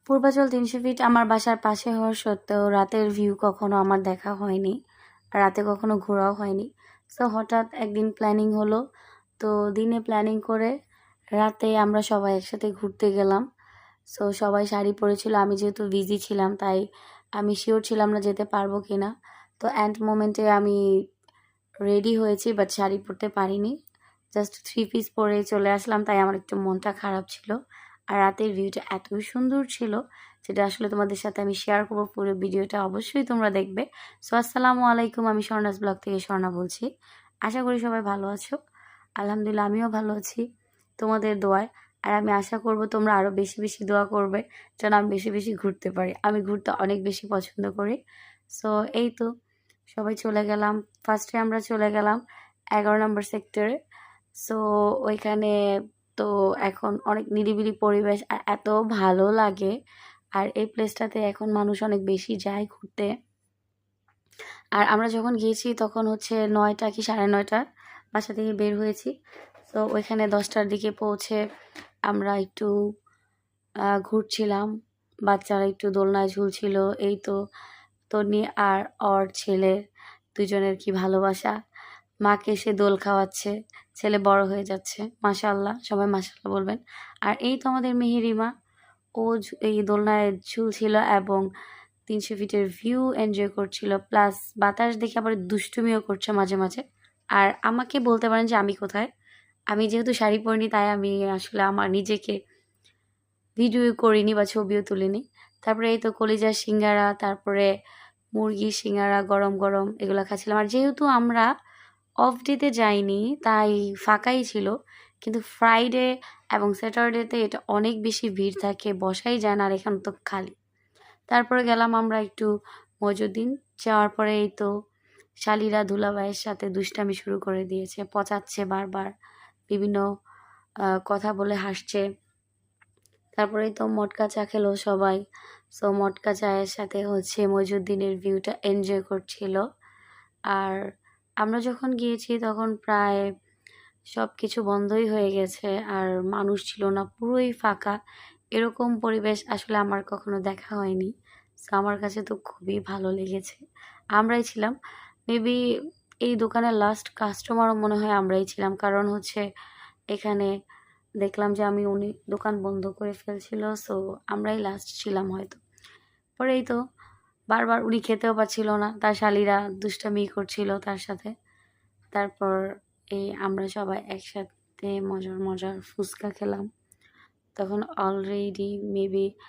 Purbachal ৩০০ fit আমার বাসার পাশে হওয়ার সত্ত্বেও রাতের ভিউ কখনো আমার দেখা হয়নি, আর রাতে কখনো ঘোরাও হয়নি। সো হঠাৎ একদিন প্ল্যানিং হলো, তো দিনে প্ল্যানিং করে রাতে আমরা সবাই একসাথে ঘুরতে গেলাম। সো সবাই শাড়ি পরেছিল, আমি যেহেতু বিজি ছিলাম তাই আমি শিওর ছিলাম না যেতে পারবো কিনা। তো এন্ড মোমেন্টে আমি রেডি হয়েছি বাট শাড়ি পরতে পারিনি, জাস্ট থ্রি পিস পরে চলে আসলাম, তাই আমার একটু মনটা খারাপ ছিল। আর রাতের ভিউটা এতই সুন্দর ছিল যেটা আসলে তোমাদের সাথে আমি শেয়ার করবো, পুরো ভিডিওটা অবশ্যই তোমরা দেখবে। সো আসসালামু আলাইকুম, আমি স্বর্ণাস ব্লগ থেকে স্বর্ণা বলছি। আশা করি সবাই ভালো আছো। আলহামদুলিল্লাহ আমিও ভালো আছি তোমাদের দোয়ায়। আর আমি আশা করব তোমরা আরও বেশি বেশি দোয়া করবে যেন আমি বেশি বেশি ঘুরতে পারি। আমি ঘুরতে অনেক বেশি পছন্দ করি। সো এই তো সবাই চলে গেলাম। ফার্স্টে আমরা চলে গেলাম 11 নম্বর সেক্টরে। সো ওইখানে তো এখন অনেক নিরিবিলি পরিবেশ আর এত ভালো লাগে। আর এই প্লেসটাতে এখন মানুষ অনেক বেশি যায় ঘুরতে। আর আমরা যখন গিয়েছি তখন হচ্ছে 9টা কি 9:30 বাসা থেকে বের হয়েছি। তো ওইখানে 10টার দিকে পৌঁছে আমরা একটু ঘুরছিলাম, বাচ্চারা একটু দোলনায় ঝুলছিল। এই তো তন্নি আর ওর ছেলে দুজনের কি ভালোবাসা, মাকে সে দোল খাওয়াচ্ছে, ছেলে বড় হয়ে যাচ্ছে, মাশাআল্লাহ, সবাই মাশাআল্লাহ বলবেন। আর এই তো আমাদের মেহেরিমা, ও এই দোলনায় ঝুলছিল এবং ৩০০ ফিটের ভিউ এনজয় করছিল, প্লাস বাতাস দেখে আবার দুষ্টুমিও করছে মাঝে মাঝে। আর আমাকে বলতে পারেন যে আমি কোথায়, আমি যেহেতু শাড়ি পরিনি তাই আমি আসলে আমার নিজেকে ভিডিও করিনি বা ছবিও তুলিনি। তারপরে এই তো কলিজার সিঙ্গারা, তারপরে মুরগির সিঙ্গারা গরম গরম এগুলো খাচ্ছিলাম। আর যেহেতু আমরা অফ ডেতে যাইনি তাই ফাঁকাই ছিল, কিন্তু ফ্রাইডে এবং স্যাটারডেতে এটা অনেক বেশি ভিড় থাকে, বসাই যায় না, আর এখানে তো খালি। তারপরে গেলাম আমরা একটু মজুদ্দিন, যাওয়ার পরে এই তো শালিরা দুলাভাইয়ের সাথে দুষ্টামি শুরু করে দিয়েছে, পচাচ্ছে বারবার, বিভিন্ন কথা বলে হাসছে। তারপরেই তো মটকা চা খেলো সবাই। সো মটকা চায়ের সাথে হচ্ছে মইজুদ্দিনের ভিউটা এনজয় করছিল। আর আমরা যখন গিয়েছি তখন প্রায় সব কিছু বন্ধই হয়ে গেছে, আর মানুষ ছিল না, পুরোই ফাঁকা। এরকম পরিবেশ আসলে আমার কখনো দেখা হয়নি। সো আমার কাছে তো খুবই ভালো লেগেছে। আমরাই ছিলাম মেবি এই দোকানের লাস্ট কাস্টমারও মনে হয় আমরাই ছিলাম, কারণ হচ্ছে এখানে দেখলাম যে উনি দোকান বন্ধ করে ফেলছিল। সো আমরাই লাস্ট ছিলাম হয়তো। পরে এই তো বারবার উনি খেতেও পাচ্ছিল না, তার শালীরা দুষ্টামি করছিল তার সাথে। তারপর এই আমরা সবাই একসাথে মজার মজার ফুচকা খেলাম। তখন অলরেডি মেবি